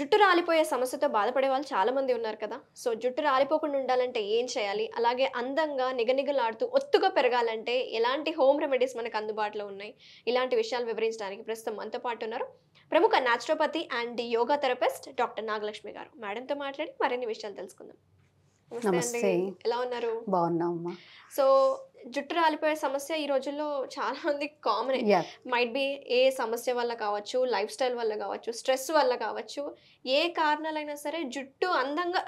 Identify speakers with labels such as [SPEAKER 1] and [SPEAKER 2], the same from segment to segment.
[SPEAKER 1] జుట్టు రాలిపోయే సమస్యతో బాధపడే వాళ్ళు చాలా మంది ఉన్నారు కదా! సో, జుట్టు రాలిపోకుండా ఉండాలంటే ఏం చేయాలి? అలాగే అందంగా నిగనిగలాడుతూ ఒత్తుగా పెరగాలంటే ఎలాంటి హోమ్ రెమెడీస్ మనకు అందుబాటులో ఉన్నాయి? ఇలాంటి విషయాలు వివరించడానికి ప్రస్తుతం మనతో పాటు ఉన్నారు. ప్రముఖ naturopathy and yoga therapist doctor Nagalakshmi గారు. మేడంతో మాట్లాడి మరిన్ని విషయాలు తెలుసుకుందాం. నమస్తే అండి.
[SPEAKER 2] నమస్తే.
[SPEAKER 1] ఎలా ఉన్నారు?
[SPEAKER 2] బాగున్నామమ్మా.
[SPEAKER 1] సో, జుట్టు రాలిపోయే సమస్య ఈ రోజుల్లో చాలా మందికి కామనే.
[SPEAKER 2] యాహ్!
[SPEAKER 1] మైట్ బీ ఏ సమస్య వల్ల కావచ్చు, లైఫ్ స్టైల్ వల్ల కావచ్చు, స్ట్రెస్ వల్ల కావచ్చు, ఏ కారణాలైనా సరే జుట్టు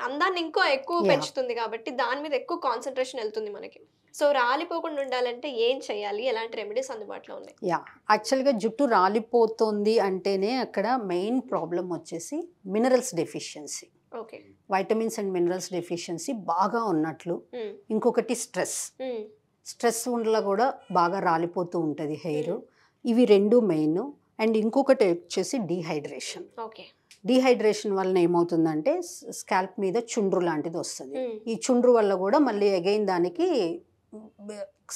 [SPEAKER 1] అందాన్ని ఇంకా ఎక్కువ
[SPEAKER 2] యాహ్!
[SPEAKER 1] పెంచుతుంది కాబట్టి దాని మీద ఎక్కువ కాన్సంట్రేషన్ వెళ్తుంది మనకి. సో, రాలిపోకుండా ఉండాలంటే ఏం చేయాలి? ఎలాంటి రెమెడీస్ అందుబాటులో ఉన్నాయి?
[SPEAKER 2] యాహ్! యాక్చువల్‌గా జుట్టు రాలిపోతుంది అంటేనే అక్కడ మెయిన్ ప్రాబ్లమ్ వచ్చేసి minerals deficiency.
[SPEAKER 1] Okay.
[SPEAKER 2] Vitamins and minerals deficiency బాగా ఉన్నట్లు.
[SPEAKER 1] హ్మ్.
[SPEAKER 2] ఇంకొకటి స్ట్రెస్.
[SPEAKER 1] హ్మ్.
[SPEAKER 2] స్ట్రెస్ వల్ల కూడా బాగా రాలిపోతూ ఉంటది హెయిర్.
[SPEAKER 1] హ్మ్.
[SPEAKER 2] ఇవి 2 మెయిన్. అండ్ ఇంకొకటి వచ్చేసి డీహైడ్రేషన్.
[SPEAKER 1] ఓకే.
[SPEAKER 2] డీహైడ్రేషన్ వలన ఏమవుతుందంటే స్కాల్ప్ మీద చుండ్రు లాంటిది వస్తది.
[SPEAKER 1] హ్మ్.
[SPEAKER 2] ఈ చుండ్రు వల్ల కూడా మళ్ళీ అగైన్ దానికి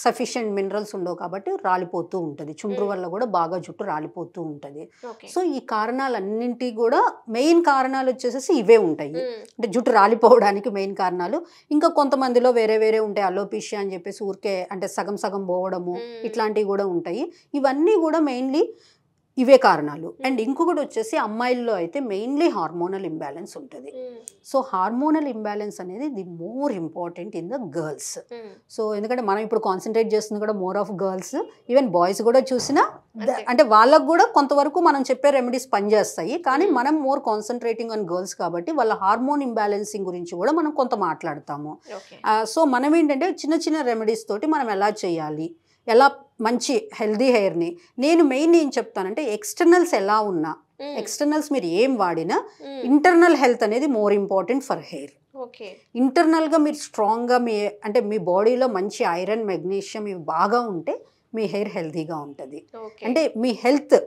[SPEAKER 2] సఫిషియెంట్ మినరల్స్ ఉండవు కాబట్టి రాలిపోతూ ఉంటుంది. చుండ్రు వల్ల కూడా బాగా జుట్టు రాలిపోతూ ఉంటుంది.
[SPEAKER 1] ఓకే.
[SPEAKER 2] సో ఈ కారణాలన్నింటి కూడా మెయిన్ కారణాలు వచ్చేసి ఇవే ఉంటాయి.
[SPEAKER 1] హ్మ్.
[SPEAKER 2] అంటే జుట్టు రాలిపోవడానికి మెయిన్ కారణాలు. ఇంకా కొంతమందిలో వేరే వేరే ఉంటాయి. అలోపేషియా అని చెప్పేసి ఊరికే అంటే సగం సగం పోవడము ఇట్లాంటివి కూడా ఉంటాయి. ఇవన్నీ కూడా మెయిన్లీ ఇవే కారణాలు. అండ్ ఇంకొకటి వచ్చేసి అమ్మాయిల్లో అయితే మెయిన్లీ హార్మోనల్ ఇంబ్యాలెన్స్ ఉంటుంది.
[SPEAKER 1] హ్మ్.
[SPEAKER 2] సో హార్మోనల్ ఇంబ్యాలెన్స్ అనేది the more important in the girls.
[SPEAKER 1] హ్మ్.
[SPEAKER 2] సో ఎందుకంటే మనం ఇప్పుడు కాన్సన్ట్రేట్ చేస్తుంది కూడా more of girls. Even boys కూడా చూసినా
[SPEAKER 1] అంతే.
[SPEAKER 2] అంటే వాళ్ళకు కూడా కొంతవరకు మనం చెప్పే రెమెడీస్ పనిచేస్తాయి. కానీ మనం మోర్ కాన్సన్ట్రేటింగ్ ఆన్ గర్ల్స్ కాబట్టి వాళ్ళ హార్మోన్ ఇంబ్యాలెన్సింగ్ గురించి కూడా మనం కొంత మాట్లాడతాము.
[SPEAKER 1] ఓకే.
[SPEAKER 2] సో మనం ఏంటంటే చిన్న చిన్న రెమెడీస్ తోటి మనం ఎలా చేయాలి, ఎలా మంచి హెల్దీ హెయిర్ని నేను మెయిన్ ఏం చెప్తానంటే ఎక్స్టర్నల్స్ ఎలా ఉన్నా
[SPEAKER 1] హ్మ్.
[SPEAKER 2] ఎక్స్టర్నల్స్ మీరు ఏం వాడినా
[SPEAKER 1] హ్మ్.
[SPEAKER 2] ఇంటర్నల్ హెల్త్ అనేది more important for hair.
[SPEAKER 1] Okay.
[SPEAKER 2] ఇంటర్నల్గా మీరు స్ట్రాంగ్గా అంటే మీ బాడీలో మంచి ఐరన్ మెగ్నీషియం ఇవి బాగా ఉంటే మీ హెయిర్ హెల్తీగా ఉంటుంది.
[SPEAKER 1] ఓకే.
[SPEAKER 2] అంటే మీ హెల్త్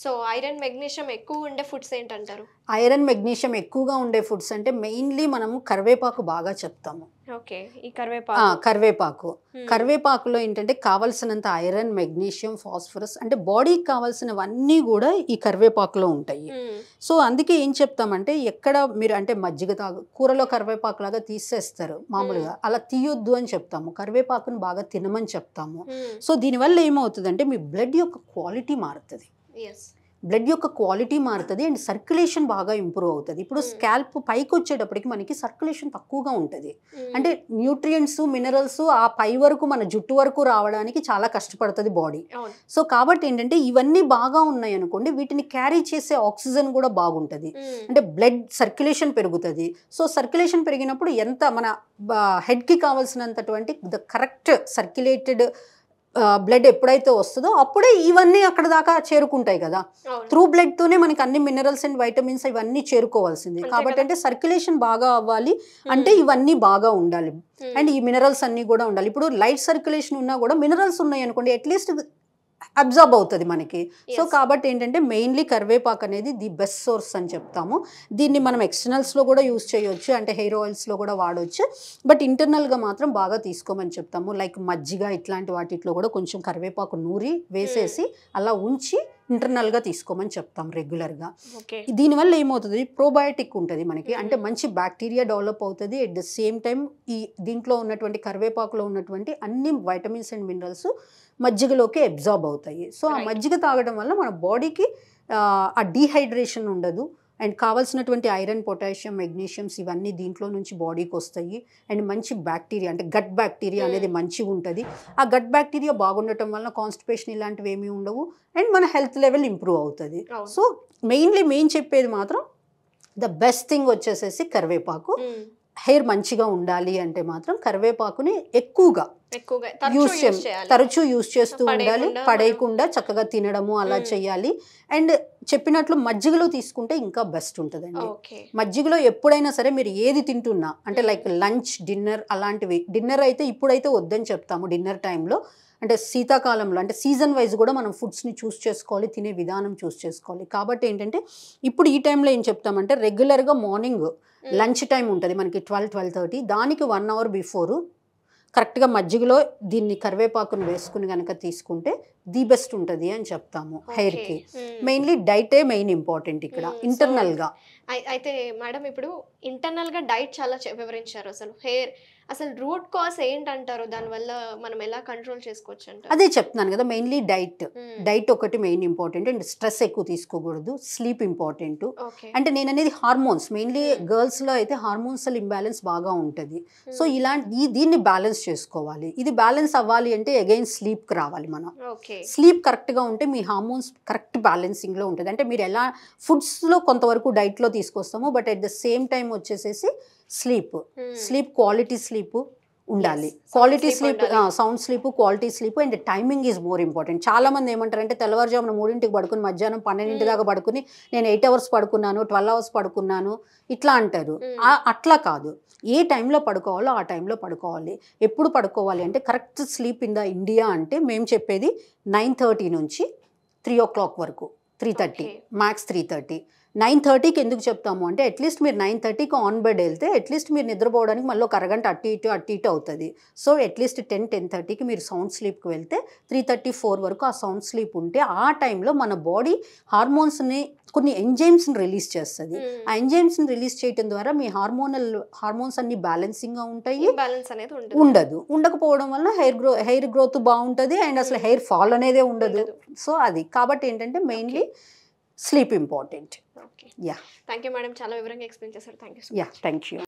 [SPEAKER 1] సో, ఐరన్, మెగ్నీషియం ఎక్కువ ఉండే ఫుడ్స్ ఏంటంటారు?
[SPEAKER 2] ఐరన్ మెగ్నీషియం ఎక్కువగా ఉండే ఫుడ్స్ అంటే మెయిన్లీ మనము కరివేపాకు బాగా చెప్తాము.
[SPEAKER 1] ఓకే. ఈ కరివేపాకు.
[SPEAKER 2] కరివేపాకు
[SPEAKER 1] హ్మ్.
[SPEAKER 2] కరివేపాకులో ఏంటంటే కావాల్సినంత ఐరన్ మెగ్నీషియం ఫాస్ఫరస్ అంటే బాడీకి కావాల్సినవన్నీ కూడా ఈ కరివేపాకులో ఉంటాయి.
[SPEAKER 1] హ్మ్.
[SPEAKER 2] సో అందుకే ఏం చెప్తామంటే ఎక్కడ మీరు అంటే మజ్జిగ కూరలో కరివేపాకు లాగా తీసేస్తారు మామూలుగా, అలా తీయొద్దు అని చెప్తాము. కరివేపాకును బాగా తినమని చెప్తాము.
[SPEAKER 1] హ్మ్.
[SPEAKER 2] సో దీనివల్ల ఏమవుతుందంటే మీ బ్లడ్ యొక్క క్వాలిటీ మారుతుంది.
[SPEAKER 1] యెస్.
[SPEAKER 2] బ్లడ్ యొక్క క్వాలిటీ మారుతుంది అండ్ సర్క్యులేషన్ బాగా ఇంప్రూవ్ అవుతుంది. ఇప్పుడు స్కాల్ప్ పైకి వచ్చేటప్పటికి మనకి సర్క్యులేషన్ తక్కువగా ఉంటుంది. అంటే న్యూట్రియంట్స్ మినరల్స్ ఆ పై వరకు మన జుట్టు వరకు రావడానికి చాలా కష్టపడుతుంది బాడీ.
[SPEAKER 1] అవును.
[SPEAKER 2] సో కాబట్టి ఏంటంటే ఇవన్నీ బాగా ఉన్నాయి అనుకోండి, వీటిని క్యారీ చేసే ఆక్సిజన్ కూడా బాగుంటుంది.
[SPEAKER 1] హ్మ్.
[SPEAKER 2] అంటే బ్లడ్ సర్క్యులేషన్ పెరుగుతుంది. సో సర్క్యులేషన్ పెరిగినప్పుడు ఎంత మన హెడ్కి కావాల్సినంతటువంటి ద కరెక్ట్ సర్క్యులేటెడ్ బ్లడ్ ఎప్పుడైతే వస్తుందో అప్పుడే ఇవన్నీ అక్కడ దాకా చేరుకుంటాయి కదా.
[SPEAKER 1] అవును.
[SPEAKER 2] త్రూ బ్లడ్ తోనే మనకి అన్ని మినరల్స్ అండ్ వైటమిన్స్ ఇవన్నీ చేరుకోవాల్సింది.
[SPEAKER 1] అంతే
[SPEAKER 2] కాబట్టి
[SPEAKER 1] కదా.
[SPEAKER 2] అంటే సర్క్యులేషన్ బాగా అవ్వాలి అంటే ఇవన్నీ బాగా ఉండాలి. అండ్ ఈ మినరల్స్ అన్ని కూడా ఉండాలి. ఇప్పుడు లైట్ సర్క్యులేషన్ ఉన్నా కూడా మినరల్స్ ఉన్నాయి అనుకోండి అట్లీస్ట్ అబ్జార్బ్ అవుతుంది మనకి. So
[SPEAKER 1] Yes.
[SPEAKER 2] కాబట్టి ఏంటంటే మెయిన్లీ కరివేపాకు అనేది ది బెస్ట్ సోర్స్ అని చెప్తాము. దీన్ని మనం ఎక్స్టర్నల్స్లో కూడా యూస్ చేయొచ్చు, అంటే హెయిర్ ఆయిల్స్లో కూడా వాడవచ్చు. బట్ ఇంటర్నల్గా మాత్రం బాగా తీసుకోమని చెప్తాము. లైక్ మజ్జిగ ఇట్లాంటి వాటిలో కూడా కొంచెం కరివేపాకు నూరి వేసేసి అలా ఉంచి ఇంటర్నల్గా తీసుకోమని చెప్తాం రెగ్యులర్గా.
[SPEAKER 1] ఓకే.
[SPEAKER 2] దీనివల్ల ఏమవుతుంది, ప్రోబయోటిక్ ఉంటుంది మనకి, అంటే మంచి బ్యాక్టీరియా డెవలప్ అవుతుంది. అట్ ద సేమ్ టైం ఈ దీంట్లో ఉన్నటువంటి కరివేపాకులో ఉన్నటువంటి అన్ని వైటమిన్స్ అండ్ మినరల్స్ మజ్జిగలోకి అబ్జార్బ్ అవుతాయి. సో ఆ
[SPEAKER 1] Right.
[SPEAKER 2] మజ్జిగ తాగడం వల్ల మన బాడీకి ఆ డీహైడ్రేషన్ ఉండదు అండ్ కావాల్సినటువంటి ఐరన్ పొటాషియం మెగ్నీషియమ్స్ ఇవన్నీ దీంట్లో నుంచి బాడీకి వస్తాయి. అండ్ మంచి బ్యాక్టీరియా అంటే గట్ బ్యాక్టీరియా అనేది మంచిగా ఉంటుంది. ఆ గట్ బ్యాక్టీరియా బాగుండటం వల్ల కాన్స్టిపేషన్ ఇలాంటివి ఏమీ ఉండవు అండ్ మన హెల్త్ లెవెల్ ఇంప్రూవ్ అవుతుంది.
[SPEAKER 1] అవును.
[SPEAKER 2] సో మెయిన్లీ మేము చెప్పేది మాత్రం ద బెస్ట్ థింగ్ వచ్చేసేసి కరివేపాకు.
[SPEAKER 1] హ్మ్.
[SPEAKER 2] హెయిర్ మంచిగా ఉండాలి అంటే మాత్రం కరివేపాకుని ఎక్కువగా
[SPEAKER 1] ఎక్కువగా
[SPEAKER 2] యూస్
[SPEAKER 1] చేయాలి.
[SPEAKER 2] తరచూ యూస్ చేస్తూ ఉండాలి.
[SPEAKER 1] పడేయకుండా
[SPEAKER 2] పడేయకుండా చక్కగా తినడము అలా చేయాలి. అండ్ చెప్పినట్లు మజ్జిగలో తీసుకుంటే ఇంకా బెస్ట్ ఉంటుందండి.
[SPEAKER 1] ఓకే.
[SPEAKER 2] మజ్జిగలో ఎప్పుడైనా సరే మీరు ఏది తింటున్నా అంటే లైక్ లంచ్ డిన్నర్ అలాంటివి, డిన్నర్ అయితే ఇప్పుడైతే వద్దని చెప్తాము. డిన్నర్ టైంలో అంటే శీతాకాలంలో అంటే సీజన్ వైజ్ కూడా మనం ఫుడ్స్ని చూస్ చేసుకోవాలి, తినే విధానం చూస్ చేసుకోవాలి. కాబట్టి ఏంటంటే ఇప్పుడు ఈ టైంలో ఏం చెప్తామంటే రెగ్యులర్గా మార్నింగ్ లంచ్ టైం ఉంటుంది మనకి 12-12:30, దానికి 1 hour బిఫోరు కరెక్ట్గా మజ్జిగలో దీన్ని కరివేపాకును వేసుకుని కనుక తీసుకుంటే ది బెస్ట్ ఉంటుంది అని చెప్తాము హెయిర్కి. మెయిన్లీ డైటే మెయిన్ ఇంపార్టెంట్ ఇక్కడ ఇంటర్నల్గా.
[SPEAKER 1] అయితే మేడం ఇప్పుడు ఇంటర్నల్గా డైట్ చాలా వివరించారు. అసలు రూట్ కాజ్ ఏంటంటారు? దానివల్ల మనం ఎలా కంట్రోల్ చేసుకోవచ్చు అంటారు?
[SPEAKER 2] అదే చెప్తున్నాను కదా, మెయిన్లీ డైట్ ఒకటి మెయిన్ ఇంపార్టెంట్. అండ్ స్ట్రెస్ ఎక్కువ తీసుకోకూడదు, స్లీప్ ఇంపార్టెంట్. అంటే నేను అనేది హార్మోన్స్, మెయిన్లీ గర్ల్స్లో అయితే హార్మోన్సల్ ఇంబ్యాలెన్స్ బాగా ఉంటుంది. సో దీన్ని బ్యాలెన్స్ చేసుకోవాలి. ఇది బ్యాలెన్స్ అవ్వాలి అంటే అగైన్ స్లీప్కి రావాలి మనం. స్లీప్ కరెక్ట్గా ఉంటే మీ హార్మోన్స్ కరెక్ట్ బ్యాలెన్సింగ్లో ఉంటుంది. అంటే మీరు ఎలా ఫుడ్స్లో కొంతవరకు డైట్లో తీసుకొస్తాము, but at the same time వచ్చేసేసి స్లీప్ క్వాలిటీ స్లీప్ ఉండాలి. Quality sleep, sound sleep, quality sleep and timing is more important. చాలా మంది ఏమంటారంటే తెల్లవారుజామున 3ంటికి పడుకుని మధ్యాహ్నం 12 దాకా పడుకుని నేను 8 hours పడుకున్నాను, 12 hours పడుకున్నాను ఇట్లా అంటారు. అట్లా కాదు, ఏ టైంలో పడుకోవాలో ఆ టైంలో పడుకోవాలి. ఎప్పుడు పడుకోవాలి అంటే correct sleep in the India అంటే మేము చెప్పేది 9:30 నుంచి 3 o'clock వరకు, 3:30 మ్యాక్స్ 3:30. 9:30కి ఎందుకు చెప్తాము అంటే అట్లీస్ట్ మీరు 9:30కి ఆన్ బెడ్ వెళ్తే అట్లీస్ట్ మీరు నిద్రపోవడానికి మళ్ళీ ఒక అరగంట అటు ఇటు అవుతుంది. సో అట్లీస్ట్ 10:30కి మీరు సౌండ్ స్లీప్కి వెళ్తే 3:34 వరకు ఆ సౌండ్ స్లీప్ ఉంటే ఆ టైంలో మన బాడీ హార్మోన్స్ని, కొన్ని ఎంజైమ్స్ని రిలీజ్ చేస్తుంది. ఆ ఎంజైమ్స్ని రిలీజ్ చేయడం ద్వారా మీ హార్మోన్స్ అన్ని బ్యాలెన్సింగ్గా ఉంటాయి. ఉండకపోవడం వల్ల హెయిర్ గ్రోత్ బాగుంటుంది అండ్ అసలు హెయిర్ ఫాల్ అనేదే ఉండదు. సో అది కాబట్టి ఏంటంటే mainly sleep important.
[SPEAKER 1] Thank you madam, చాలా వివరంగా ఎక్స్ప్లెయిన్ చేశారు. Thank you.
[SPEAKER 2] Thank you.